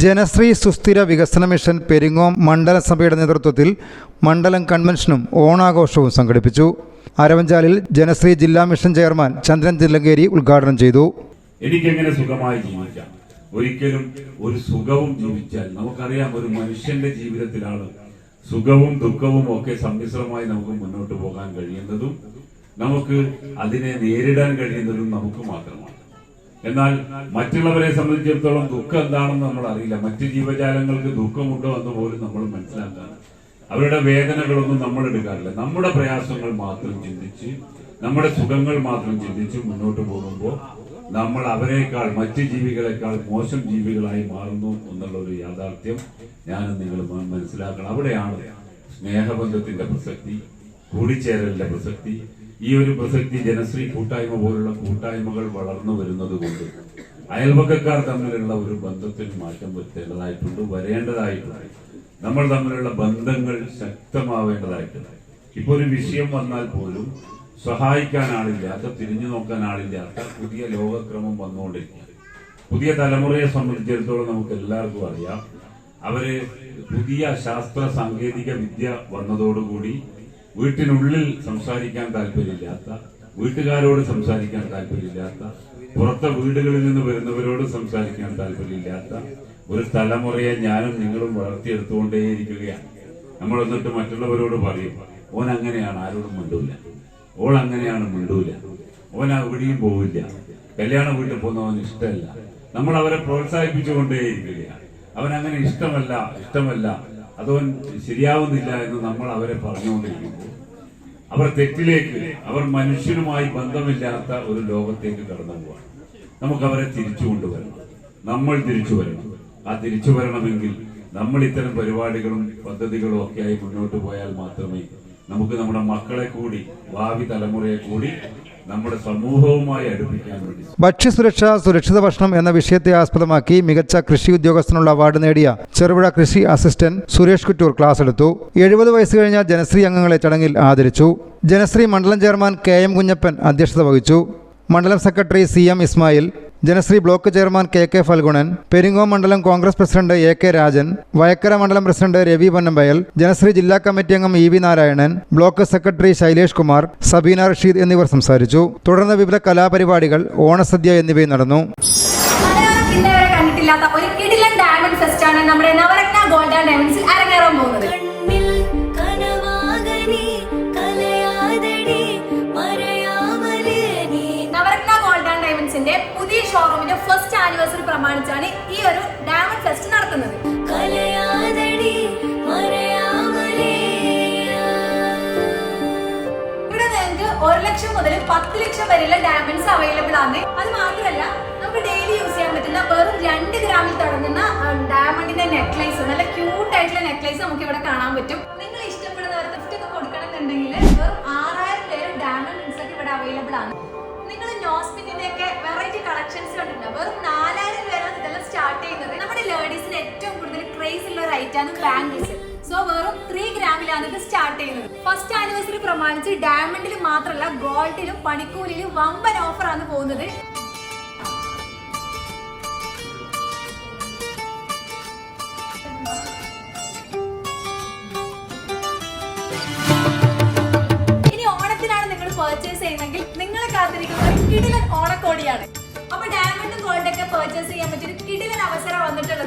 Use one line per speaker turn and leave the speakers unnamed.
ജനശ്രീ സുസ്ഥിര വികസന മിഷൻ പെരിങ്ങോം മണ്ഡല സഭയുടെ നേതൃത്വത്തിൽ മണ്ഡലം കൺവെൻഷനും ഓണാഘോഷവും സംഘടിപ്പിച്ചു. അരവഞ്ചാലിൽ ജനശ്രീ ജില്ലാ മിഷൻ ചെയർമാൻ ചന്ദ്രൻ തില്ലങ്കേരി ഉദ്ഘാടനം ചെയ്തു.
എനിക്കെങ്ങനെ സുഖമായി ജീവിക്കാം? ഒരിക്കലും ഒരു സുഖവും ജീവിച്ചാൽ നമുക്കറിയാം, ഒരു മനുഷ്യന്റെ ജീവിതത്തിലാണ് സുഖവും ദുഃഖവും ഒക്കെ സമ്മിശ്രമായി നമുക്ക് മുന്നോട്ട് പോകാൻ കഴിയുന്നതും നമുക്ക് അതിനെ നേരിടാൻ കഴിയുന്നതും നമുക്ക് മാത്രമാണ്. എന്നാൽ മറ്റുള്ളവരെ സംബന്ധിച്ചിടത്തോളം ദുഃഖം എന്താണെന്ന് നമ്മൾ അറിയില്ല. മറ്റു ജീവജാലങ്ങൾക്ക് ദുഃഖമുണ്ടോ എന്ന് പോലും നമ്മൾ മനസ്സിലാക്കാൻ, അവരുടെ വേദനകളൊന്നും നമ്മൾ എടുക്കാറില്ല. നമ്മുടെ പ്രയാസങ്ങൾ മാത്രം ചിന്തിച്ച്, നമ്മുടെ സുഖങ്ങൾ മാത്രം ചിന്തിച്ച് മുന്നോട്ട് പോകുമ്പോൾ നമ്മൾ അവരെക്കാൾ, മറ്റു ജീവികളെക്കാൾ മോശം ജീവികളായി മാറുന്നു എന്നുള്ള ഒരു യാഥാർത്ഥ്യം ഞാനും നിങ്ങൾ മനസ്സിലാക്കണം. അവിടെയാണ് സ്നേഹബന്ധത്തിന്റെ പ്രസക്തി, കൂടിച്ചേരലിന്റെ പ്രസക്തി. ഈ ഒരു പ്രസക്തി ജനശ്രീ കൂട്ടായ്മ പോലുള്ള കൂട്ടായ്മകൾ വളർന്നു വരുന്നത് കൊണ്ട് അയൽപക്കക്കാർ തമ്മിലുള്ള ഒരു ബന്ധത്തിന് മാറ്റം വരുത്തേണ്ടതായിട്ടുണ്ട്, വരേണ്ടതായിട്ടുണ്ട്. നമ്മൾ തമ്മിലുള്ള ബന്ധങ്ങൾ ശക്തമാവേണ്ടതായിട്ടുണ്ട്. ഇപ്പൊ ഒരു വിഷയം വന്നാൽ പോലും സഹായിക്കാൻ ആളില്ലാത്ത, തിരിഞ്ഞു നോക്കാൻ ആളില്ലാത്ത പുതിയ ലോകക്രമം വന്നുകൊണ്ടിരിക്കുക. പുതിയ തലമുറയെ സംബന്ധിച്ചിടത്തോളം നമുക്ക് എല്ലാവർക്കും അറിയാം, അവര് പുതിയ ശാസ്ത്ര സാങ്കേതിക വിദ്യ വന്നതോടുകൂടി വീട്ടിനുള്ളിൽ സംസാരിക്കാൻ താല്പര്യമില്ലാത്ത, വീട്ടുകാരോട് സംസാരിക്കാൻ താല്പര്യമില്ലാത്ത, പുറത്തെ വീടുകളിൽ നിന്ന് വരുന്നവരോട് സംസാരിക്കാൻ താല്പര്യമില്ലാത്ത ഒരു തലമുറയെ ഞാനും നിങ്ങളും വളർത്തിയെടുത്തുകൊണ്ടേയിരിക്കുകയാണ്. നമ്മൾ എന്നിട്ട് മറ്റുള്ളവരോട് പറയും, ഓൻ അങ്ങനെയാണ്, ആരോടും മിണ്ടൂല, ഓൾ അങ്ങനെയാണ്, മിണ്ടൂല, ഓൻ എവിടെയും പോവില്ല, കല്യാണ വീട്ടിൽ പോകുന്നവന് ഇഷ്ടമല്ല. നമ്മൾ അവരെ പ്രോത്സാഹിപ്പിച്ചുകൊണ്ടേയിരിക്കുകയാണ്. അവനങ്ങനെ ഇഷ്ടമല്ല, അതവൻ ശരിയാവുന്നില്ല എന്ന് നമ്മൾ അവരെ പറഞ്ഞുകൊണ്ടിരിക്കുമ്പോൾ അവർ തെറ്റിലേക്ക്, അവർ മനുഷ്യനുമായി ബന്ധമില്ലാത്ത ഒരു ലോകത്തേക്ക് കടന്നു പോവാണ്. നമുക്ക് അവരെ തിരിച്ചു കൊണ്ടുവരണം, നമ്മൾ തിരിച്ചു വരണം. ആ തിരിച്ചു വരണമെങ്കിൽ നമ്മൾ ഇത്തരം പരിപാടികളും പദ്ധതികളും ഒക്കെയായി മുന്നോട്ട് പോയാൽ മാത്രമേ നമുക്ക് നമ്മുടെ മക്കളെ കൂടി, ഭാവി തലമുറയെ കൂടി നമ്മുടെ സമൂഹവുമായി അടുപ്പിക്കാൻ വേണ്ടി.
ഭക്ഷ്യസുരക്ഷ, സുരക്ഷിത ഭക്ഷണം എന്ന വിഷയത്തെ ആസ്പദമാക്കി മികച്ച കൃഷി ഉദ്യോഗസ്ഥനുള്ള അവാർഡ് നേടിയ ചെറുപുഴ കൃഷി അസിസ്റ്റന്റ് സുരേഷ് കുറ്റൂർ ക്ലാസ് എടുത്തു. 70 വയസ്സ് കഴിഞ്ഞ ജനശ്രീ അംഗങ്ങളെ ചടങ്ങിൽ ആദരിച്ചു. ജനശ്രീ മണ്ഡലം ചെയർമാൻ KM കുഞ്ഞപ്പൻ അധ്യക്ഷത വഹിച്ചു. മണ്ഡലം secretary CM Ismail, Janasree block chairman KK Phalgunan, Peringome മണ്ഡലം കോൺഗ്രസ് പ്രസിഡന്റ് AK രാജൻ, വയക്കര മണ്ഡലം പ്രസിഡന്റ് രവി പൊന്നമ്പയൽ, ജനശ്രീ ജില്ലാ കമ്മിറ്റി അംഗം EV Narayanan, block secretary Shailesh Kumar, Sabeena Rasheed എന്നിവർ സംസാരിച്ചു. തുടർന്ന് വിവിധ കലാപരിപാടികൾ, ഓണസദ്യ എന്നിവയും നടന്നു.
നമ്മുടെ നവരത്ന ഗോൾഡ് ആൻഡ് ഡയമണ്ട്സിൽ അരങ്ങേറാൻ പോകുന്നത്. പുതിയ ഷോറൂമിന്റെ ഫസ്റ്റ് ആനിവേഴ്സറി പ്രമാണിച്ചാണ് ഈ ഒരു ഡയമണ്ട് ഫെസ്റ്റ് നടത്തുന്നത്. ഇവിടെ നിങ്ങൾക്ക് 1 ലക്ഷം മുതൽ 10 ലക്ഷം വരെയുള്ള ഡയമണ്ട്സ് അവൈലബിൾ ആണ്. അത് മാത്രമല്ല, നമുക്ക് ഡെയിലി യൂസ് ചെയ്യാൻ പറ്റുന്ന വെറും 2 ഗ്രാമിൽ തുടങ്ങുന്ന ഡയമണ്ടിന്റെ നെക്ലേസ്, നല്ല ക്യൂട്ട് ആയിട്ടുള്ള നെക്ലേസ് നമുക്ക് ഇവിടെ കാണാൻ പറ്റും. നിങ്ങൾ ഇഷ്ടപ്പെടുന്നവർക്ക് ഗിഫ്റ്റ് ഒക്കെ കൊടുക്കണമെന്നുണ്ടെങ്കിൽ വെറും 6000 ഡയമണ്ട് റിങ്സ് ഒക്കെ ഇവിടെ അവൈലബിൾ ആണ്. നിങ്ങൾ നോസ്പിന്റെ ഒക്കെ വെറൈറ്റി കളക്ഷൻസ് കണ്ടിട്ടുണ്ട്. വെറും 4000 രൂപയാണ് ഇതെല്ലാം സ്റ്റാർട്ട് ചെയ്യുന്നത്. നമ്മുടെ ലേഡീസിന് ഏറ്റവും കൂടുതൽ ക്രേസ് ഉള്ള ഒരു ഐറ്റാണ് ബാംഗിൾസ്. സോ വെറും 3 ഗ്രാമിലാണ് ഇത് സ്റ്റാർട്ട് ചെയ്യുന്നത്. ഫസ്റ്റ് ആനിവേഴ്സറി പ്രമാണിച്ച് ഡയമണ്ടിലും മാത്രമല്ല ഗോൾഡിലും പണിക്കൂലിയിലും വമ്പൻ ഓഫർ ആണ് പോകുന്നത്. പർച്ചേസ് ചെയ്യുന്നെങ്കിൽ നിങ്ങളെ കാത്തിരിക്കുന്ന ഒരു കിടിലൻ ഓണക്കോടിയാണ്. അപ്പൊ ഡയമണ്ടും ഗോൾഡൊക്കെ പർച്ചേസ് ചെയ്യാൻ പറ്റിയ ഒരു കിടിലൻ അവസരം വന്നിട്ടുള്ളത്.